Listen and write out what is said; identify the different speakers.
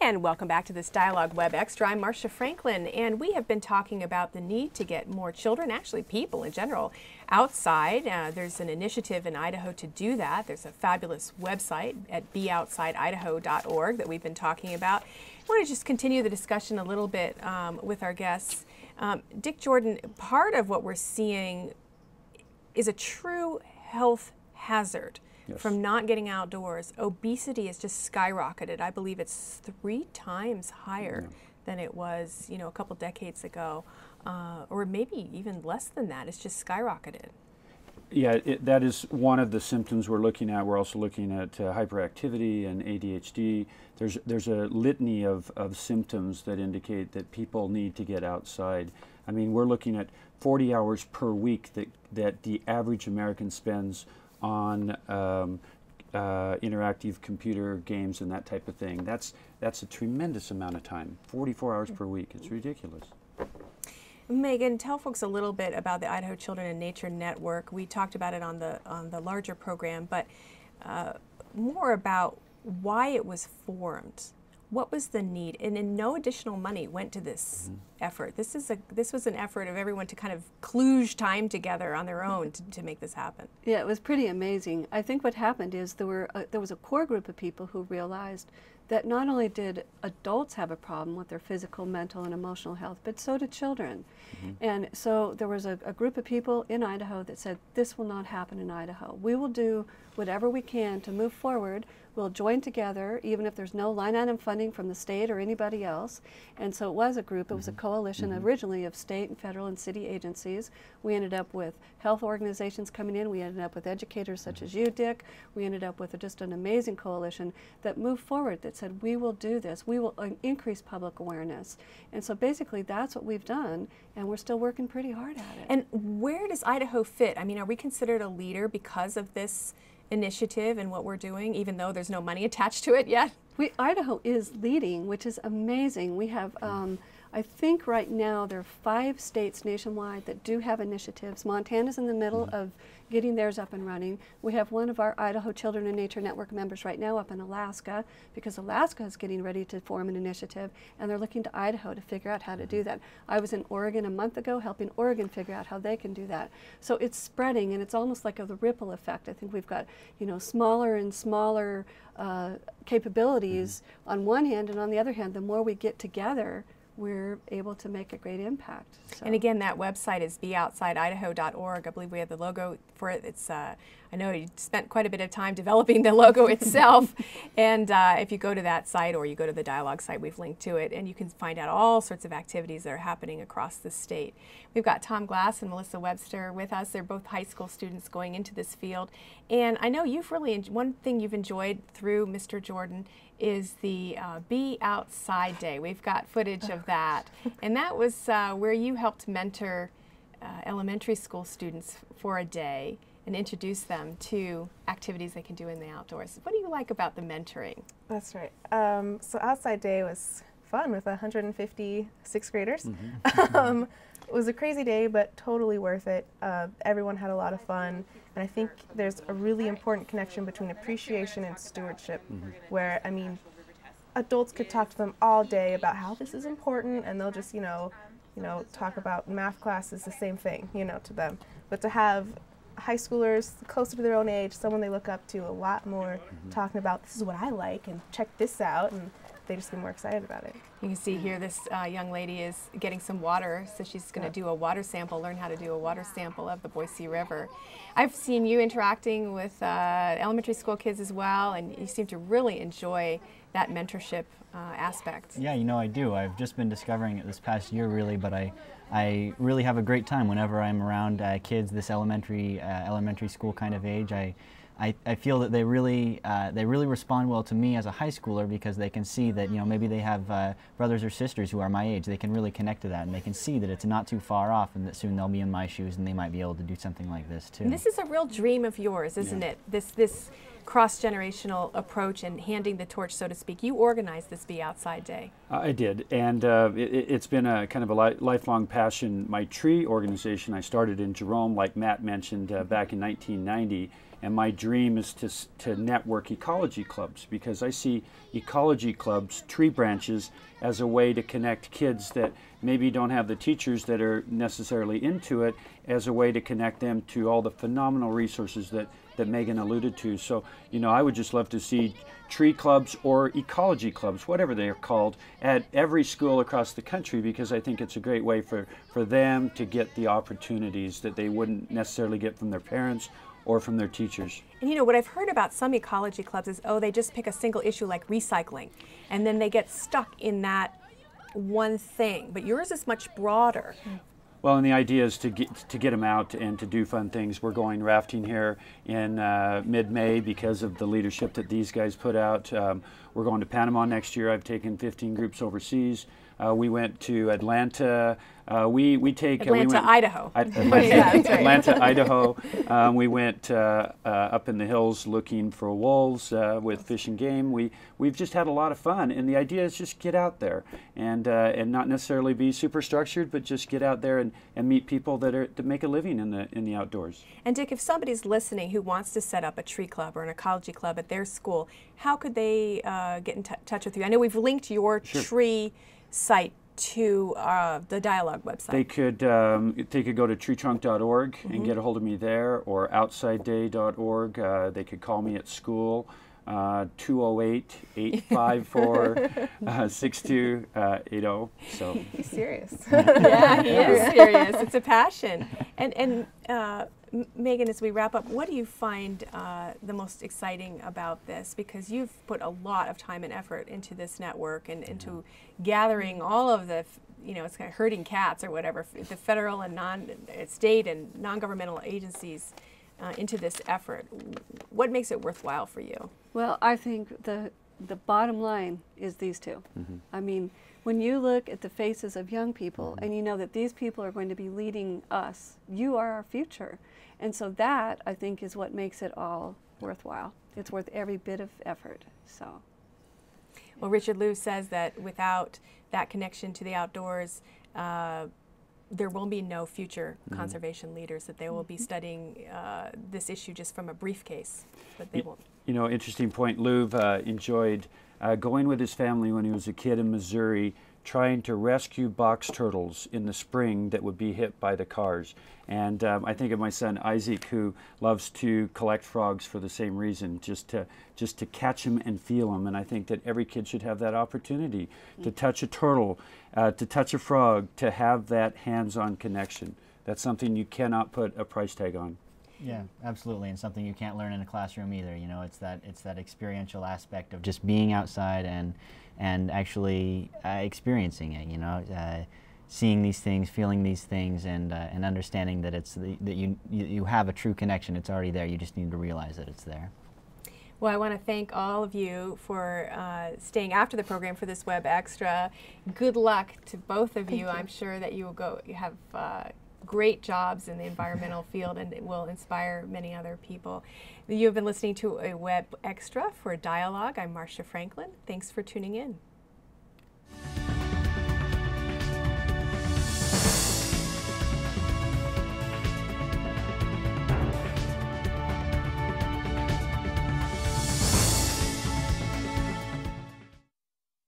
Speaker 1: And welcome back to this Dialogue Web Extra. I'm Marcia Franklin, and we have been talking about the need to get more children, actually people in general, outside. There's an initiative in Idaho to do that. There's a fabulous website at beoutsideidaho.org that we've been talking about. I want to just continue the discussion a little bit with our guests. Dick Jordan, part of what we're seeing is a true health hazard. Yes. From not getting outdoors. Obesity has just skyrocketed. I believe it's 3 times higher than it was, a couple decades ago, or maybe even less than that. It's just skyrocketed.
Speaker 2: Yeah, that is one of the symptoms we're looking at. We're also looking at hyperactivity and ADHD. There's a litany of symptoms that indicate that people need to get outside. I mean, we're looking at 40 hours per week that the average American spends on interactive computer games and that type of thing. That's a tremendous amount of time. 44 hours per week. It's ridiculous.
Speaker 1: Megan, tell folks a little bit about the Idaho Children in Nature Network. We talked about it on the larger program, but more about why it was formed. What was the need? And no additional money went to this effort. This was an effort of everyone to kind of kludge time together on their own to make this happen.
Speaker 3: Yeah, it was pretty amazing. I think what happened is there was a core group of people who realized that not only did adults have a problem with their physical, mental, and emotional health, but so did children. And so there was a group of people in Idaho that said, this will not happen in Idaho. We will do whatever we can to move forward. We'll join together, even if there's no line item funding from the state or anybody else. And so it was a group, it was a coalition originally of state and federal and city agencies. We ended up with health organizations coming in. We ended up with educators such as you, Dick. We ended up with just an amazing coalition that moved forward, that said, we will do this. We will increase public awareness. And so basically that's what we've done, and we're still working pretty hard at it.
Speaker 1: And where does Idaho fit? I mean, are we considered a leader because of this initiative and what we're doing, even though there's no money attached to it yet?
Speaker 3: Idaho is leading, which is amazing. We have, I think right now there are 5 states nationwide that do have initiatives. Montana's in the middle of getting theirs up and running. We have one of our Idaho Children in Nature Network members right now up in Alaska, because Alaska is getting ready to form an initiative, and they're looking to Idaho to figure out how to do that. I was in Oregon a month ago helping Oregon figure out how they can do that. So it's spreading, and it's almost like the ripple effect. I think we've got, smaller and smaller capabilities on one hand, and on the other hand, the more we get together, we're able to make a great impact. So.
Speaker 1: And again, that website is beoutsideidaho.org. I believe we have the logo for it. It's I know you spent quite a bit of time developing the logo itself. And if you go to that site or you go to the Dialogue site, we've linked to it, and you can find out all sorts of activities that are happening across the state. We've got Tom Glass and Melissa Webster with us. They're both high school students going into this field. And I know you've really, one thing you've enjoyed through Mr. Jordan is the Be Outside Day. We've got footage of that. And that was where you helped mentor elementary school students for a day and introduce them to activities they can do in the outdoors. What do you like about the mentoring?
Speaker 4: That's right. So Outside Day was fun with 150 sixth graders. It was a crazy day, but totally worth it. Everyone had a lot of fun. And I think there's a really important connection between appreciation and stewardship, where, I mean, adults could talk to them all day about how this is important, and they'll just, talk about math class is the same thing, to them. But to have high schoolers closer to their own age, someone they look up to a lot more, talking about this is what I like and check this out, and they just get more excited about it.
Speaker 1: You can see here this young lady is getting some water, so she's going to do a water sample, learn how to do a water sample of the Boise River. I've seen you interacting with elementary school kids as well, and you seem to really enjoy that mentorship aspect.
Speaker 5: Yeah, I do. I've just been discovering it this past year, really, but I really have a great time whenever I'm around kids this elementary school kind of age. I feel that they really respond well to me as a high schooler, because they can see that maybe they have brothers or sisters who are my age. They can really connect to that, and they can see that it's not too far off, and that soon they'll be in my shoes and they might be able to do something like this too.
Speaker 1: And this is a real dream of yours, isn't it? This cross-generational approach and handing the torch, so to speak. You organized this Be Outside Day.
Speaker 2: I did, and it's been a kind of a lifelong passion. My tree organization I started in Jerome, like Matt mentioned, back in 1990. And my dream is to network ecology clubs, because I see ecology clubs, tree branches, as a way to connect kids that maybe don't have the teachers that are necessarily into it, as a way to connect them to all the phenomenal resources that Megan alluded to. So, you know, I would just love to see tree clubs or ecology clubs, whatever they are called, at every school across the country, because I think it's a great way for them to get the opportunities that they wouldn't necessarily get from their parents or from their teachers.
Speaker 1: And you know, what I've heard about some ecology clubs is, oh, they just pick a single issue like recycling, and then they get stuck in that one thing. But yours is much broader.
Speaker 2: Well, and the idea is to get them out and to do fun things. We're going rafting here in mid-May because of the leadership that these guys put out. We're going to Panama next year. I've taken 15 groups overseas. We went to Atlanta. We take
Speaker 1: Idaho.
Speaker 2: Atlanta, Idaho. We went up in the hills looking for wolves with Fish and Game. We've just had a lot of fun, and the idea is just get out there and not necessarily be super structured, but just get out there and meet people that make a living in the outdoors.
Speaker 1: And Dick, if somebody's listening who wants to set up a tree club or an ecology club at their school, how could they get in touch with you? I know we've linked your tree site to the Dialogue website. They could
Speaker 2: go to treetrunk.org and get a hold of me there, or outsideday.org. They could call me at school, 208-854-6280. So
Speaker 4: He's serious.
Speaker 1: yeah, he is serious. It's a passion. And Megan, as we wrap up, what do you find the most exciting about this? Because you've put a lot of time and effort into this network and into gathering all of the, you know, it's kind of herding cats or whatever, the federal and state and non-governmental agencies into this effort. What makes it worthwhile for you?
Speaker 3: Well, I think the bottom line is these two. I mean, when you look at the faces of young people and you know that these people are going to be leading us, you are our future. And so that, I think, is what makes it all worthwhile. It's worth every bit of effort. So.
Speaker 1: Well, Richard Liu says that without that connection to the outdoors, there will be no future conservation leaders, that they will be studying this issue just from a briefcase, but they won't.
Speaker 2: You know, interesting point. Liu enjoyed going with his family when he was a kid in Missouri, trying to rescue box turtles in the spring that would be hit by the cars. And I think of my son Isaac, who loves to collect frogs for the same reason, just to catch them and feel them. And I think that every kid should have that opportunity to touch a turtle, to touch a frog, to have that hands-on connection. That's something you cannot put a price tag on.
Speaker 5: Yeah, absolutely, and something you can't learn in a classroom either. You know, it's that experiential aspect of just being outside and actually experiencing it. You know, seeing these things, feeling these things, and understanding that that you have a true connection. It's already there. You just need to realize that it's there.
Speaker 1: Well, I want to thank all of you for staying after the program for this Web Extra. Good luck to both of you. I'm sure that you will have great jobs in the environmental field, and it will inspire many other people. You have been listening to a Web Extra for Dialogue. I'm Marcia Franklin. Thanks for tuning in.